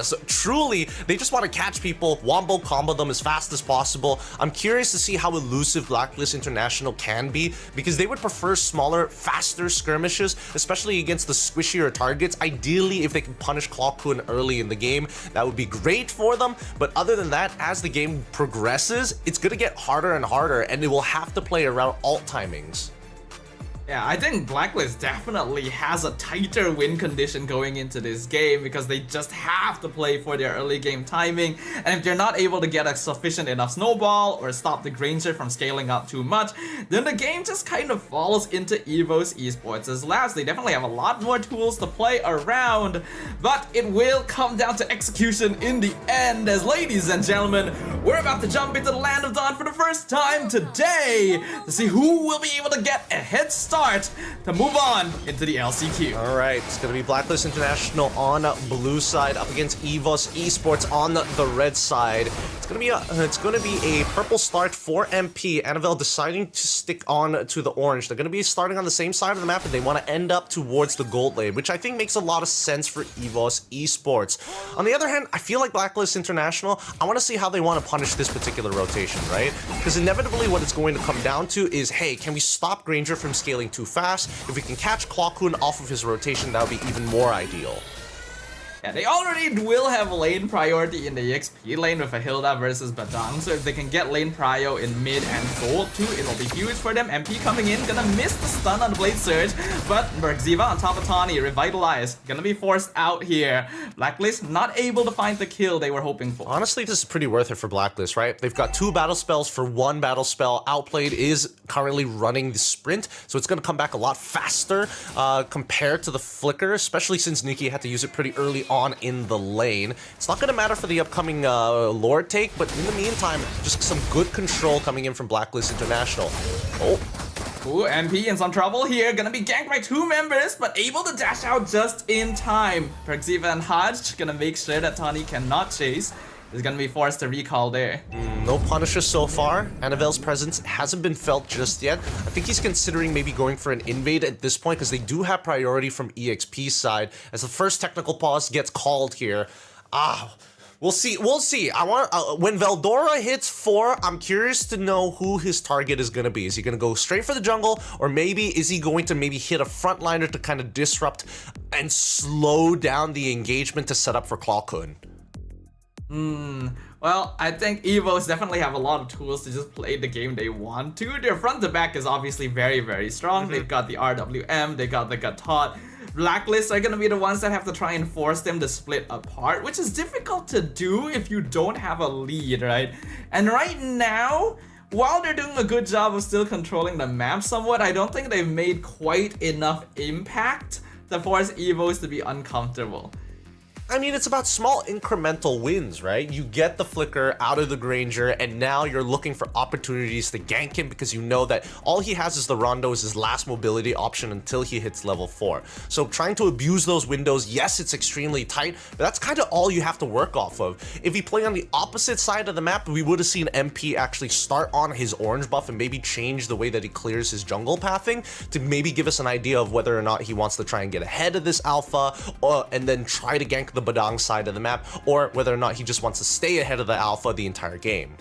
So truly, they just want to catch people, wombo combo them as fast as possible. I'm curious to see how elusive Blacklist International can be, because they would prefer smaller, faster skirmishes, especially against the squishier targets. Ideally, if they can punish Claw Kun early in the game, that would be great for them. But other than that, as the game progresses, it's going to get harder and harder, and it will have to play around alt timings. Yeah, I think Blacklist definitely has a tighter win condition going into this game because they just have to play for their early game timing, and if they're not able to get a sufficient enough snowball or stop the Granger from scaling up too much, then the game just kind of falls into Evos Esports' laps. They definitely have a lot more tools to play around, but it will come down to execution in the end, as ladies and gentlemen, we're about to jump into the Land of Dawn for the first time today to see who will be able to get a head start to move on into the LCQ. All right, it's going to be Blacklist International on blue side up against Evos Esports on the red side. It's going to be a purple start for MP. Annabelle deciding to stick on to the orange. They're going to be starting on the same side of the map, and they want to end up towards the gold lane, which I think makes a lot of sense for Evos Esports. On the other hand, I feel like Blacklist International, I want to see how they want to punish this particular rotation, right? Because inevitably what it's going to come down to is, hey, can we stop Granger from scaling too fast? If we can catch Claw Kun off of his rotation, that would be even more ideal. Yeah, they already will have lane priority in the EXP lane with a Hilda versus Badang, so if they can get lane prio in mid and gold too, it'll be huge for them. MP coming in, gonna miss the stun on the Blade Surge, but Bergziva on top of Tawny, revitalized, gonna be forced out here. Blacklist not able to find the kill they were hoping for. Honestly, this is pretty worth it for Blacklist, right? They've got 2 battle spells for 1 battle spell. Outplayed is currently running the sprint, so it's gonna come back a lot faster compared to the Flicker, especially since Nikki had to use it pretty early on in the lane. It's not going to matter for the upcoming Lord take, but in the meantime, just some good control coming in from Blacklist International. Oh. Ooh, MP in some trouble here, gonna be ganked by 2 members, but able to dash out just in time. Perxiva and Hodge gonna make sure that Tawny cannot chase. Is gonna be forced to recall there. No Punisher so far. Annabelle's presence hasn't been felt just yet. I think he's considering maybe going for an invade at this point because they do have priority from EXP's side as the first technical pause gets called here. We'll see. We'll see. I want when Veldora hits 4, I'm curious to know who his target is going to be. Is he going to go straight for the jungle, or maybe is he going to maybe hit a frontliner to kind of disrupt and slow down the engagement to set up for Claw Kun? Well, I think Evos definitely have a lot of tools to just play the game they want to. Their front to back is obviously very, very strong. They've got the RWM, they got the Gatot. Blacklist are gonna be the ones that have to try and force them to split apart, which is difficult to do if you don't have a lead, right? And right now, while they're doing a good job of still controlling the map somewhat, I don't think they've made quite enough impact to force Evos to be uncomfortable. I mean, it's about small incremental wins, right? You get the Flicker out of the Granger, and now you're looking for opportunities to gank him because you know that all he has is the Rondo as his last mobility option until he hits level 4. So trying to abuse those windows, yes, it's extremely tight, but that's kind of all you have to work off of. If he played on the opposite side of the map, we would have seen MP actually start on his orange buff and maybe change the way that he clears his jungle pathing to maybe give us an idea of whether or not he wants to try and get ahead of this alpha and then try to gank the Badang side of the map, or whether or not he just wants to stay ahead of the alpha the entire game.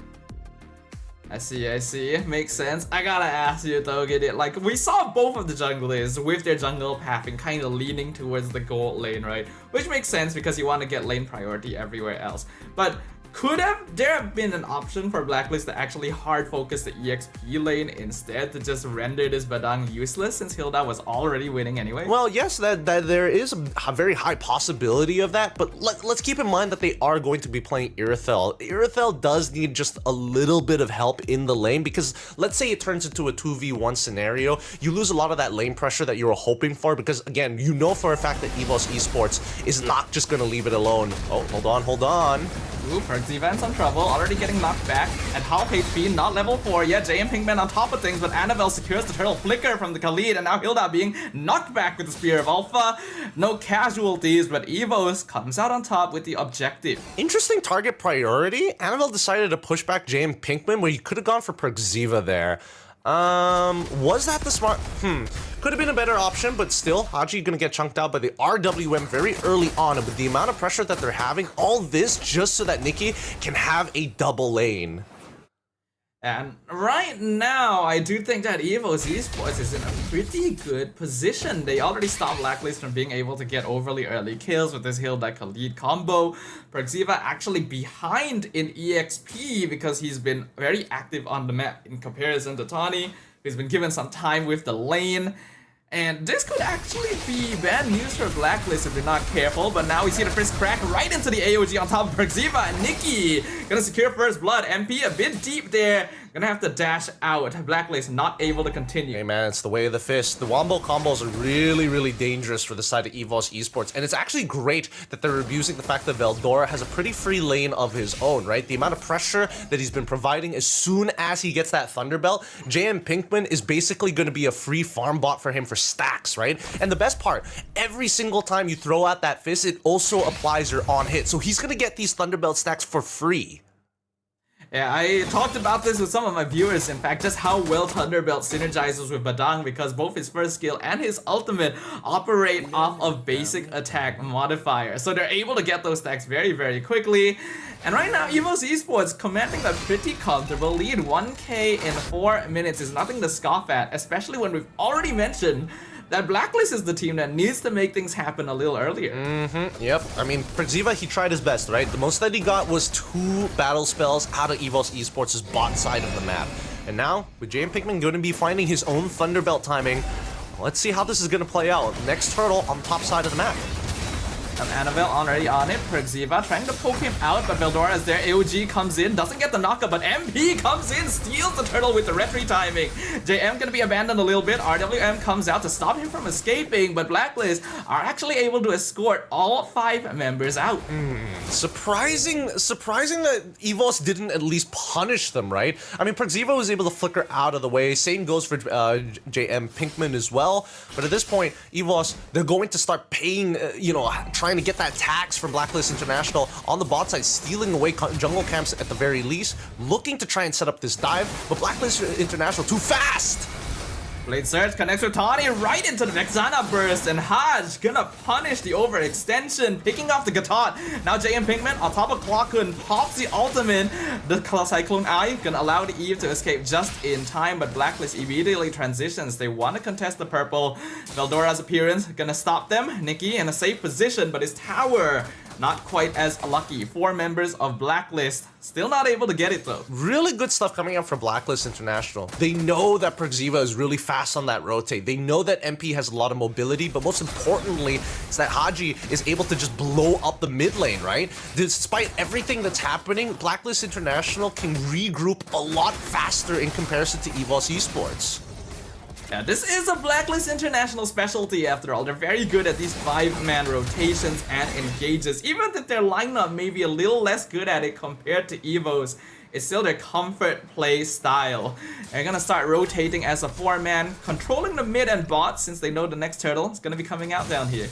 I see. Makes sense. I gotta ask you though, Gideon, like, we saw both of the junglers with their jungle pathing kind of leaning towards the gold lane, right? Which makes sense because you want to get lane priority everywhere else. But could there have been an option for Blacklist to actually hard focus the EXP lane instead to just render this Badang useless since Hilda was already winning anyway? Well, yes, that there is a very high possibility of that, but let's keep in mind that they are going to be playing Irithel. Irithel does need just a little bit of help in the lane because let's say it turns into a 2v1 scenario, you lose a lot of that lane pressure that you were hoping for because, again, you know for a fact that Evos Esports is not just going to leave it alone. Oh, hold on. Ooh, Perxiva in some trouble, already getting knocked back. And half HP, not level 4 yet. JM Pinkman on top of things, but Annabelle secures the turtle flicker from the Khalid, and now Hilda being knocked back with the Spear of Alpha. No casualties, but Evos comes out on top with the objective. Interesting target priority. Annabelle decided to push back JM Pinkman where you could have gone for Perxiva there. Was that the smart? Could have been a better option, but still, Haji gonna get chunked out by the RWM very early on. And with the amount of pressure that they're having, all this just so that Nikki can have a double lane. And right now, I do think that Evos Esports is in a pretty good position. They already stopped Blacklist from being able to get overly early kills with this Hill that Khalid combo. Perxiva actually behind in EXP because he's been very active on the map in comparison to Tawny, who's been given some time with the lane. And this could actually be bad news for Blacklist if they're not careful, but now we see the first crack right into the AOG on top of Perxiva, and Nikki gonna secure first blood. MP a bit deep there, gonna have to dash out. Blacklist not able to continue. Hey man, it's the way of the fist. The wombo combos are really dangerous for the side of Evos Esports, and it's actually great that they're abusing the fact that Veldora has a pretty free lane of his own, right? The amount of pressure that he's been providing as soon as he gets that Thunderbelt, JM Pinkman is basically gonna be a free farm bot for him for stacks, right? And the best part, every single time you throw out that fist, it also applies your on hit. So he's gonna get these Thunderbelt stacks for free. Yeah, I talked about this with some of my viewers, in fact, just how well Thunderbelt synergizes with Badang because both his first skill and his ultimate operate off of basic attack modifier. So they're able to get those stacks very quickly. And right now, Evos Esports commanding a pretty comfortable lead. 1K in 4 minutes is nothing to scoff at, especially when we've already mentioned that Blacklist is the team that needs to make things happen a little earlier. Yep. I mean, Perxiva, he tried his best, right? The most that he got was 2 battle spells out of Evos Esports' bot side of the map. And now, with JM Pinkman going to be finding his own Thunderbelt timing, let's see how this is going to play out. Next turtle on top side of the map. Annabelle already on it. Perxiva trying to poke him out, but Veldora is there. AOG comes in, doesn't get the knockup, but MP comes in, steals the turtle with the retry timing. JM gonna be abandoned a little bit. RWM comes out to stop him from escaping, but Blacklist are actually able to escort all 5 members out. Surprising that Evos didn't at least punish them, right? I mean, Perxiva was able to flicker out of the way. Same goes for JM Pinkman as well. But at this point, Evos, they're going to start paying, trying to get that tax from Blacklist International on the bot side, stealing away jungle camps at the very least, looking to try and set up this dive, but Blacklist International too fast! Blade Surge connects with Tawny right into the Vexana burst, and Haj gonna punish the overextension, picking off the Gatot. Now JM Pinkman on top of Clockun pops the ultimate. The Cyclone Eye gonna allow the Eve to escape just in time, but Blacklist immediately transitions. They want to contest the purple. Veldora's appearance gonna stop them. Nikki in a safe position, but his tower not quite as lucky. 4 members of Blacklist still not able to get it though. Really good stuff coming out from Blacklist International. They know that Perxiva is really fast on that rotate. They know that MP has a lot of mobility, but most importantly is that Haji is able to just blow up the mid lane, right? Despite everything that's happening, Blacklist International can regroup a lot faster in comparison to Evos Esports. Yeah, this is a Blacklist International specialty after all. They're very good at these 5-man rotations and engages. Even if their lineup may be a little less good at it compared to Evos, it's still their comfort play style. They're gonna start rotating as a 4-man, controlling the mid and bot since they know the next turtle is gonna be coming out down here.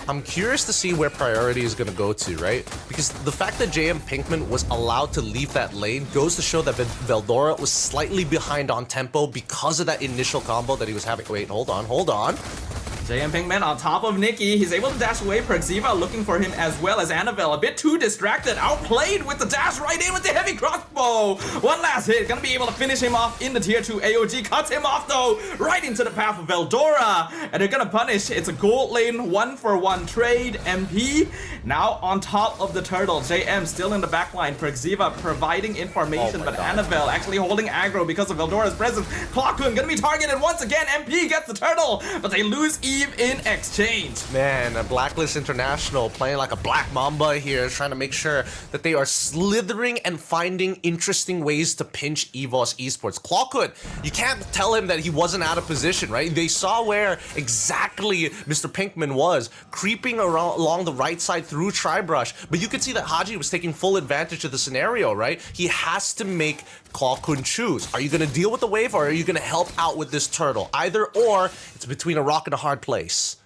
I'm curious to see where priority is going to go to, right? Because the fact that JM Pinkman was allowed to leave that lane goes to show that Veldora was slightly behind on tempo because of that initial combo that he was having. Wait, hold on. JM Pinkman on top of Nikki. He's able to dash away. Perxiva looking for him as well as Annabelle. A bit too distracted. Outplayed with the dash right in with the heavy crossbow. One last hit. Gonna be able to finish him off in the tier 2. AOG cuts him off though. Right into the path of Veldora. And they're gonna punish. It's a gold lane 1-for-1 trade. MP now on top of the turtle. JM still in the backline. Perxiva providing information, but God. Annabelle actually holding aggro because of Veldora's presence. Clockun gonna be targeted once again. MP gets the turtle, but they lose in exchange. Man, a Blacklist International playing like a black mamba here, trying to make sure that they are slithering and finding interesting ways to pinch Evos Esports. Clockwood, you can't tell him that he wasn't out of position, right? They saw where exactly Mr. Pinkman was, creeping along the right side through Tribrush, but you could see that Haji was taking full advantage of the scenario, right? He has to make Clockwood choose. Are you going to deal with the wave, or are you going to help out with this turtle? Either or, it's between a rock and a hard place.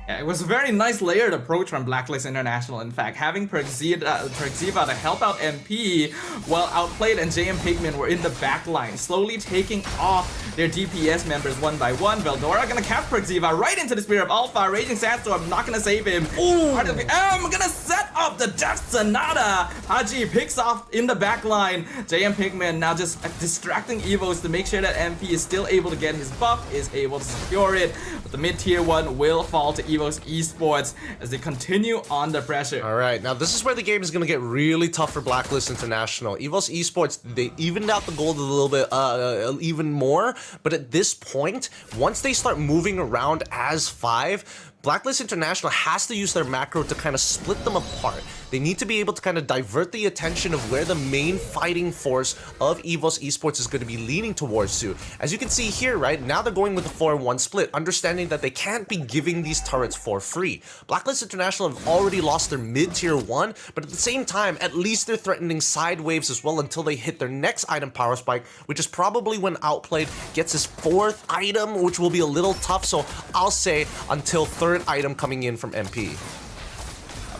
Yeah, it was a very nice layered approach from Blacklist International. In fact, having Perxiva to help out MP while Outplayed and JM Pigman were in the back line, slowly taking off their DPS members one by one. Veldora gonna catch Perxiva right into the Spear of Alpha. Raging Sandstorm not gonna save him. Ooh. I'm gonna set up the Death Sonata. Haji picks off in the back line. JM Pigman now just distracting Evos to make sure that MP is still able to get his buff, is able to secure it. But the mid-tier one will fall to Evos Esports as they continue on the pressure. All right, now this is where the game is going to get really tough for Blacklist International. Evos Esports, they evened out the gold a little bit, even more. But at this point, once they start moving around as 5, Blacklist International has to use their macro to kind of split them apart. They need to be able to kind of divert the attention of where the main fighting force of Evos Esports is going to be leaning towards to. As you can see here, right, now they're going with a 4-1 split, understanding that they can't be giving these turrets for free. Blacklist International have already lost their mid-tier 1, but at the same time, at least they're threatening side waves as well until they hit their next item power spike, which is probably when Outplayed gets his 4th item, which will be a little tough, so I'll say until 3rd item coming in from MP.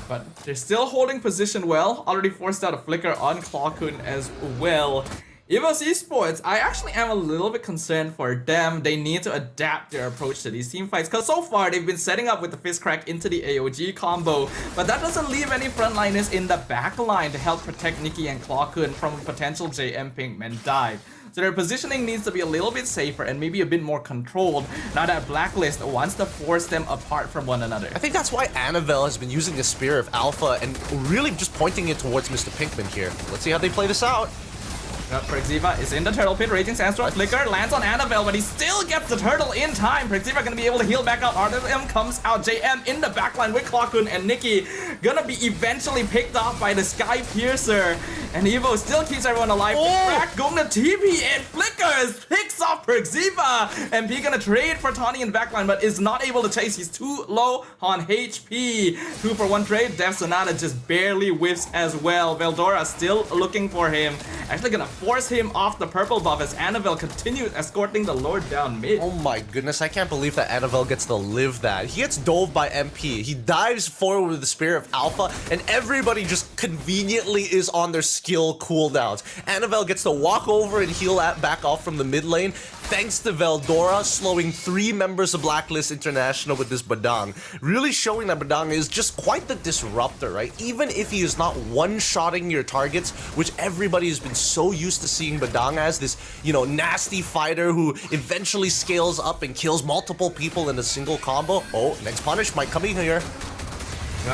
But they're still holding position well. Already forced out a flicker on Clawkun as well. Evos Esports, I actually am a little bit concerned for them. They need to adapt their approach to these team fights, because so far they've been setting up with the fist crack into the AOG combo, but that doesn't leave any frontliners in the back line to help protect Nikki and Clawkun from a potential JM Pinkman dive. So their positioning needs to be a little bit safer and maybe a bit more controlled now that Blacklist wants to force them apart from one another. I think that's why Annabelle has been using the Spear of Alpha and really just pointing it towards Mr. Pinkman here. Let's see how they play this out. Perxiva is in the turtle pit. Raging Sandstorm flicker lands on Annabelle, but he still gets the turtle in time. Perxiva gonna be able to heal back out. RWM comes out. JM in the backline with Clawkun and Nikki gonna be eventually picked off by the Sky Piercer. And Evo still keeps everyone alive. Crack going to TP and flickers, picks off Perxiva. MP gonna trade for Tawny in the backline, but is not able to chase. He's too low on HP. 2-for-1 trade. Death Sonata just barely whiffs as well. Veldora still looking for him. Actually gonna force him off the purple buff as Annabelle continues escorting the Lord down mid. Oh my goodness, I can't believe that Annabelle gets to live that. He gets dove by MP. He dives forward with the Spear of Alpha, and everybody just conveniently is on their skill cooldowns. Annabelle gets to walk over and heal back off from the mid lane, thanks to Veldora slowing 3 members of Blacklist International with this Badang. Really showing that Badang is just quite the disruptor, right? Even if he is not one-shotting your targets, which everybody has been so used to seeing Badang as, this, you know, nasty fighter who eventually scales up and kills multiple people in a single combo. Oh, next punish might come in here.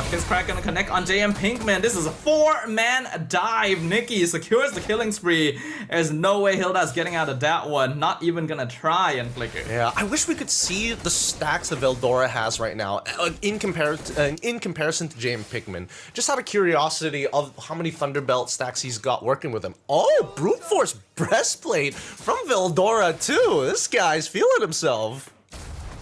Fist crack gonna connect on JM Pinkman. This is a 4-man dive. Nikki secures the killing spree. There's no way Hilda's getting out of that one. Not even gonna try and flicker. Yeah, I wish we could see the stacks that Veldora has right now in comparison to JM Pinkman. Just out of curiosity of how many Thunderbelt stacks he's got working with him. Oh, Brute Force Breastplate from Veldora too. This guy's feeling himself.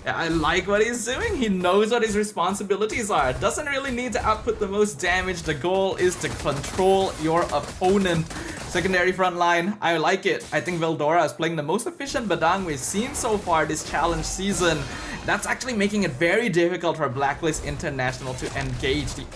Yeah, I like what he's doing. He knows what his responsibilities are. Doesn't really need to output the most damage. The goal is to control your opponent. Secondary front line, I like it. I think Veldora is playing the most efficient Badang we've seen so far this challenge season. That's actually making it very difficult for Blacklist International to engage. The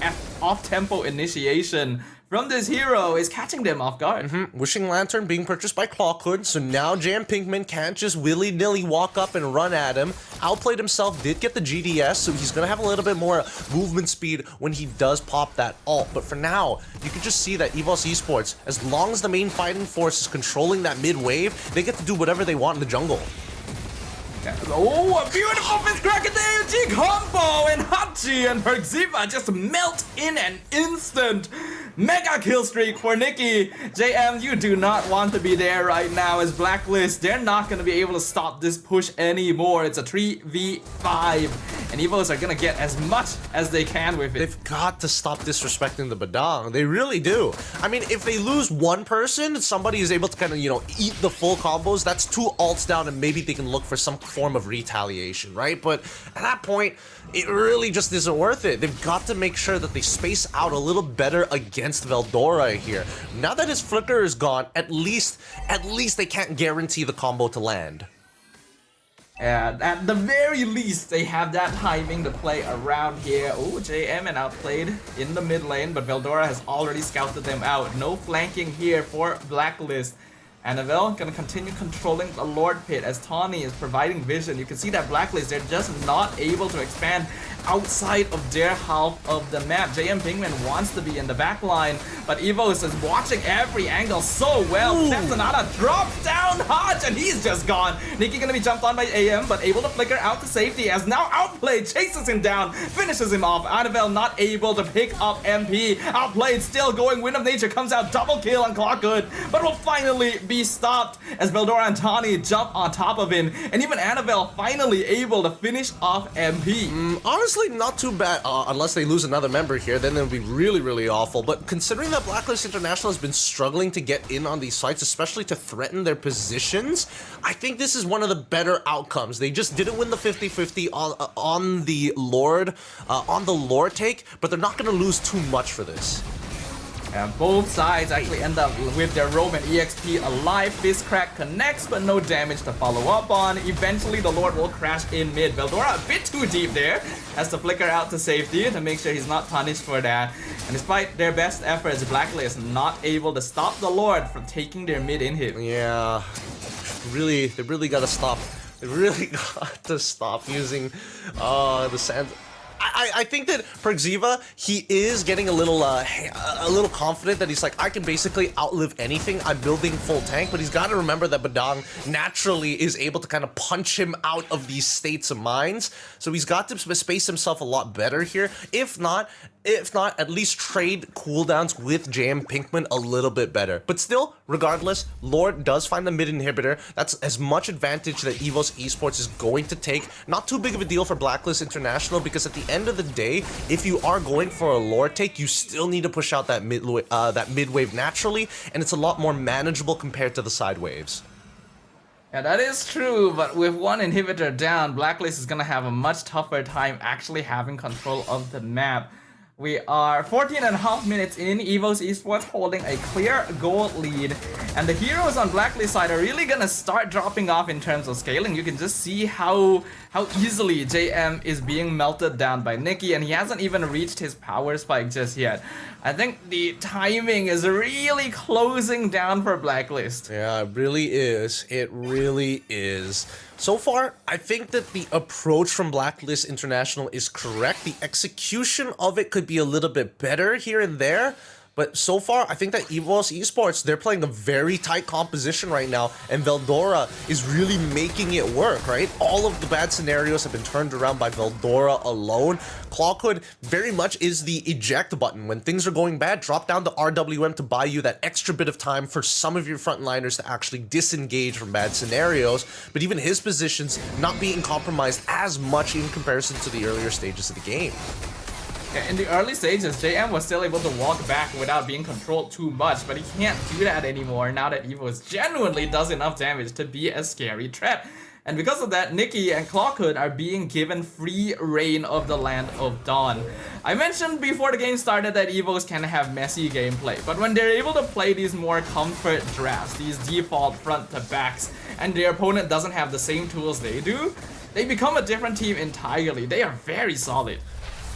off-tempo initiation from this hero is catching them off guard. Wishing Lantern being purchased by Clawkun, so now JM Pinkman can't just willy-nilly walk up and run at him. Outplayed himself did get the GDS, so he's gonna have a little bit more movement speed when he does pop that ult. But for now, you can just see that Evos Esports, as long as the main fighting force is controlling that mid wave, they get to do whatever they want in the jungle. Oh, a beautiful fist crack at the AOG combo, and Hachi and Perxiva just melt in an instant. Mega kill streak for Nikki. JM, you do not want to be there right now as Blacklist. They're not going to be able to stop this push anymore. It's a 3v5, and Evos are going to get as much as they can with it. They've got to stop disrespecting the Badang. They really do. I mean, if they lose one person, somebody is able to kind of, you know, eat the full combos, that's 2 ults down, and maybe they can look for some form of retaliation, right? But at that point, it really just isn't worth it. They've got to make sure that they space out a little better against Veldora here. Now that his flicker is gone, at least they can't guarantee the combo to land. And at the very least, they have that timing to play around here. Oh, JM and outplayed in the mid lane, but Veldora has already scouted them out. No flanking here for Blacklist. Annabelle gonna continue controlling the Lord Pit as Tawny is providing vision. You can see that Blacklist, they're just not able to expand outside of their half of the map. JM Pinkman wants to be in the back line, but Evos is watching every angle so well. Neptanata drops down Hodge and he's just gone. Nikki gonna be jumped on by AM, but able to flicker out to safety as now Outplayed chases him down, finishes him off. Annabelle not able to pick up MP. Outplayed still going. Wind of Nature comes out, double kill on Clockhood, but will finally be stopped as Veldora and Tawny jump on top of him, and even Annabelle finally able to finish off MP. Honestly, not too bad, unless they lose another member here, then it would be really, really awful. But considering that Blacklist International has been struggling to get in on these sites, especially to threaten their positions, I think this is one of the better outcomes. They just didn't win the 50-50 on the Lord take, but they're not going to lose too much for this. And both sides actually end up with their Roam and EXP alive. Fistcrack connects, but no damage to follow up on. Eventually, the Lord will crash in mid. Veldora a bit too deep there. Has to flicker out to safety to make sure he's not punished for that. And despite their best efforts, Blacklist not able to stop the Lord from taking their mid inhib. Yeah, they really got to stop. They really got to stop using the sand. I think that for Xiva, he is getting a little confident that he's like, I can basically outlive anything. I'm building full tank, but he's got to remember that Badang naturally is able to kind of punch him out of these states of minds. So he's got to space himself a lot better here. If not, at least trade cooldowns with JM Pinkman a little bit better. But still, regardless, Lord does find the mid inhibitor. That's as much advantage that Evos Esports is going to take. Not too big of a deal for Blacklist International, because at the end of the day, if you are going for a Lord take, you still need to push out that mid wave naturally, and it's a lot more manageable compared to the side waves. Yeah, that is true, but with one inhibitor down, Blacklist is gonna have a much tougher time actually having control of the map. We are 14.5 minutes in, Evos Esports holding a clear goal lead, and the heroes on Blacklist side are really gonna start dropping off in terms of scaling. You can just see how easily JM is being melted down by Nikki, and he hasn't even reached his power spike just yet. I think the timing is really closing down for Blacklist. Yeah, it really is. It really is. So far, I think that the approach from Blacklist International is correct. The execution of it could be a little bit better here and there. But so far, I think that Evos Esports, they're playing a very tight composition right now, and Veldora is really making it work, right? All of the bad scenarios have been turned around by Veldora alone. Clockhood very much is the eject button. When things are going bad, drop down to RWM to buy you that extra bit of time for some of your frontliners to actually disengage from bad scenarios. But even his position's not being compromised as much in comparison to the earlier stages of the game. In the early stages, JM was still able to walk back without being controlled too much, but he can't do that anymore now that Evos genuinely does enough damage to be a scary threat. And because of that, Nikki and Clockhood are being given free reign of the Land of Dawn. I mentioned before the game started that Evos can have messy gameplay, but when they're able to play these more comfort drafts, these default front to backs, and their opponent doesn't have the same tools they do, they become a different team entirely. They are very solid.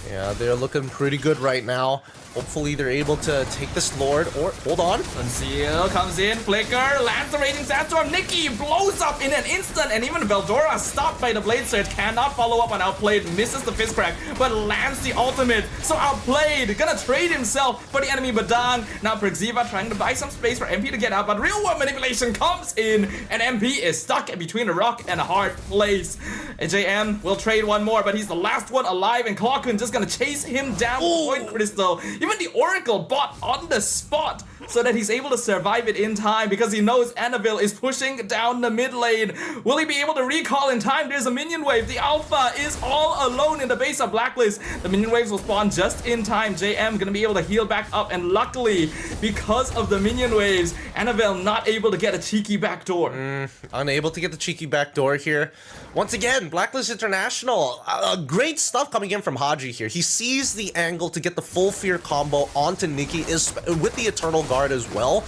Yeah, they're looking pretty good right now. Hopefully they're able to take this Lord, or hold on. Conceal comes in, flicker, lands the Raging Sandstorm. Nikki blows up in an instant, and even Veldora, stopped by the Blade Surge, cannot follow up on Outplayed, misses the Fistcrack, but lands the ultimate. So Outplayed gonna trade himself for the enemy Badang. Now Perxiva trying to buy some space for MP to get out, but real world manipulation comes in, and MP is stuck between a rock and a hard place. And JM will trade one more, but he's the last one alive, and Clockhood just gonna chase him down with Point Crystal. Even the Oracle bot on the spot so that he's able to survive it in time, because he knows Annabelle is pushing down the mid lane. Will he be able to recall in time? There's a minion wave. The Alpha is all alone in the base of Blacklist. The minion waves will spawn just in time. JM gonna be able to heal back up, and luckily, because of the minion waves, Annabelle not able to get a cheeky backdoor. Unable to get the cheeky backdoor here. Once again, Blacklist International, great stuff coming in from Haji here. He sees the angle to get the full fear combo onto Nikki with the Eternal Guard as well.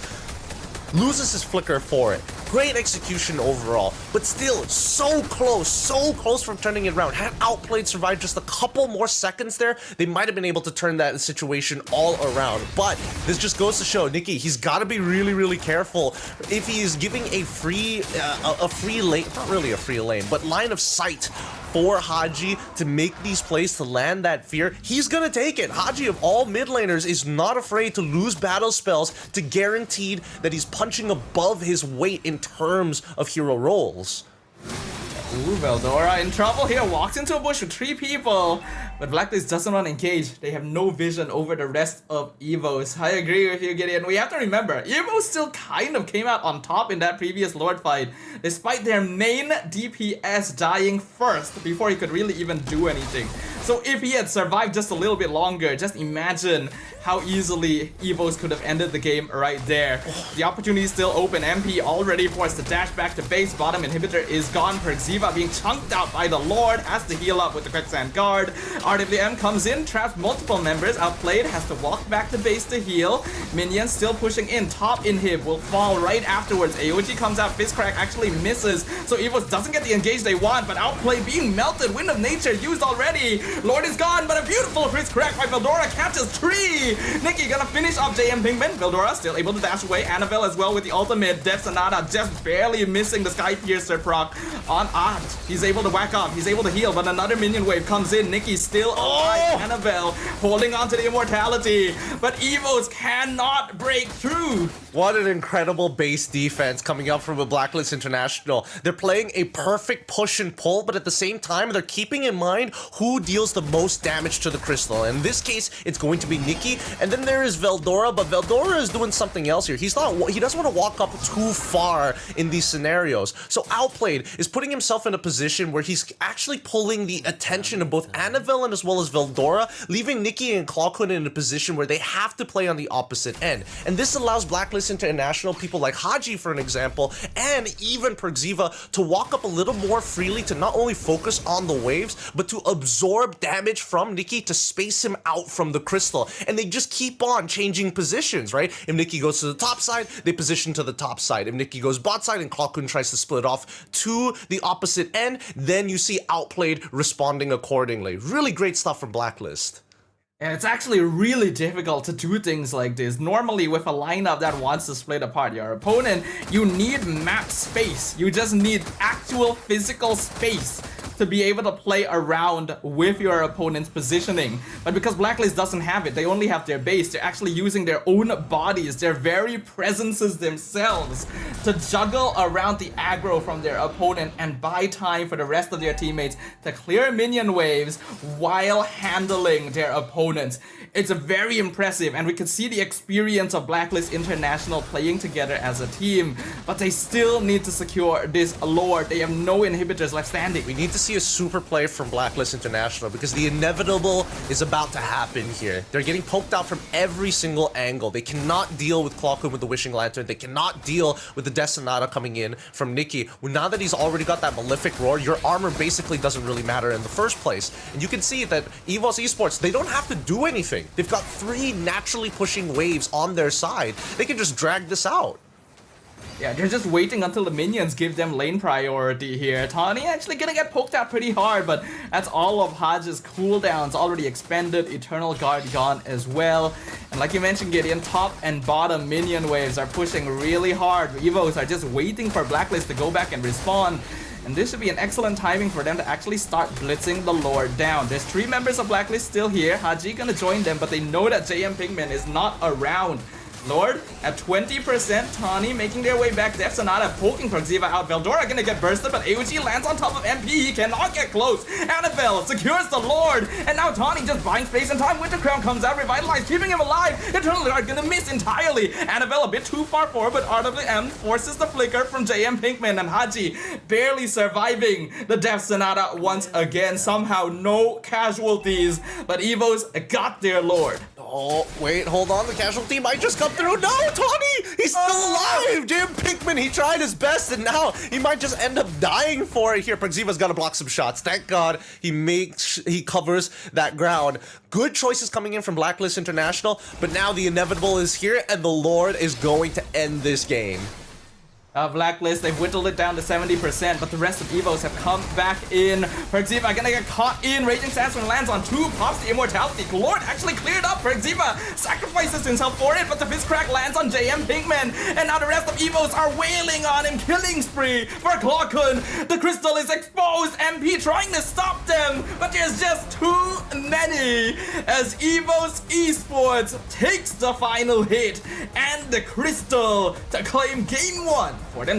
Loses his flicker for it. Great execution overall. but still so close from turning it around. Had Outplayed survived just a couple more seconds there, they might have been able to turn that situation all around. But this just goes to show Nicky, he's got to be really careful if he is giving a free lane, not really a free lane, but line of sight for Haji to make these plays, to land that fear. He's gonna take it. Haji, of all mid laners, is not afraid to lose battle spells to guaranteed that he's punching above his weight in terms of hero roles. Ooh, Veldora in trouble here, walks into a bush with 3 people, but Blacklist doesn't want to engage. They have no vision over the rest of Evos. I agree with you, Gideon. We have to remember, Evos still kind of came out on top in that previous Lord fight, despite their main DPS dying first before he could really even do anything. So if he had survived just a little bit longer, just imagine how easily Evos could have ended the game right there. The opportunity is still open. MP already forced to dash back to base. Bottom inhibitor is gone. Perxiva being chunked out by the Lord, has to heal up with the Quicksand Guard. RWM comes in, traps multiple members. Outplayed, has to walk back to base to heal. Minions still pushing in. Top inhib will fall right afterwards. AOG comes out. Fistcrack actually misses, so Evos doesn't get the engage they want, but Outplay being melted. Wind of Nature used already. Lord is gone, but a beautiful Fistcrack by Veldora catches 3. Nicky gonna finish off JM Pinkman. Veldora still able to dash away. Annabelle as well with the ultimate. Death Sonata just barely missing the Sky Piercer proc on Art. He's able to whack off. He's able to heal, but another minion wave comes in. Nicky still alive. Annabelle holding on to the immortality, but Evos cannot break through. What an incredible base defense coming up from a Blacklist International. They're playing a perfect push and pull, but at the same time, they're keeping in mind who deals the most damage to the crystal. In this case, it's going to be Nicky, and then there is Veldora, but Veldora is doing something else here. He doesn't want to walk up too far in these scenarios. So Outplayed is putting himself in a position where he's actually pulling the attention of both Annabelle and as well as Veldora, leaving Nicky and Clawquid in a position where they have to play on the opposite end. And this allows Blacklist International, people like Haji for an example, and even Perxiva to walk up a little more freely to not only focus on the waves, but to absorb damage from Nicky to space him out from the crystal. And they just keep on changing positions, right? If Nicky goes to the top side, they position to the top side. If Nicky goes bot side and Clawquid tries to split off to the opposite end, then you see Outplayed responding accordingly. Really great stuff from Blacklist. And it's actually really difficult to do things like this. Normally with a lineup that wants to split apart your opponent, you need map space. You just need actual physical space to be able to play around with your opponent's positioning. But because Blacklist doesn't have it, they only have their base. They're actually using their own bodies, their very presences themselves, to juggle around the aggro from their opponent and buy time for the rest of their teammates to clear minion waves while handling their opponents. It's very impressive, and we can see the experience of Blacklist International playing together as a team, but they still need to secure this Lord. They have no inhibitors left standing. We need to see a super play from Blacklist International because the inevitable is about to happen here. They're getting poked out from every single angle. They cannot deal with Clawquid with the Wishing Lantern. They cannot deal with the Death Sonata coming in from Nicky. Well, now that he's already got that Malefic Roar, your armor basically doesn't really matter in the first place. And you can see that Evos Esports, they don't have to do anything. They've got 3 naturally pushing waves on their side. They can just drag this out. Yeah, they're just waiting until the minions give them lane priority here. Tawny actually gonna get poked out pretty hard, but that's all of Hodge's cooldowns already expended. Eternal Guard gone as well. And like you mentioned, Gideon, top and bottom minion waves are pushing really hard. Evos are just waiting for Blacklist to go back and respawn. And this should be an excellent timing for them to actually start blitzing the Lord down. There's 3 members of Blacklist still here. Haji gonna join them, but they know that JM Pinkman is not around. Lord at 20%, Tawny making their way back. Death Sonata poking Perxiva out. Veldora gonna get bursted, but AOG lands on top of MP. He cannot get close. Annabelle secures the Lord, and now Tawny just buying space and time. Winter Crown comes out, revitalized, keeping him alive. Eternal Guard gonna miss entirely. Annabelle a bit too far forward, but RWM forces the flicker from JM Pinkman, and Haji barely surviving the Death Sonata once again. Somehow no casualties, but Evos got their Lord. Oh, wait, hold on. The casualty might just come through. No, Tawny! He's still alive! Jim Pinkman, he tried his best, and now he might just end up dying for it here. Perxiva's got to block some shots. Thank God he covers that ground. Good choices coming in from Blacklist International, but now the inevitable is here, and the Lord is going to end this game. Blacklist, they've whittled it down to 70%, but the rest of Evos have come back in. Perxima gonna get caught in. Raging Sandstorm lands on 2, pops the Immortality. Glord actually cleared up. Perxima sacrifices himself for it, but the Fizzcrack lands on JM Pinkman. And now the rest of Evos are wailing on him. Killing spree for Clawkun. The crystal is exposed. MP trying to stop them, but there's just too many. As Evos Esports takes the final hit and the crystal to claim game 1 for them.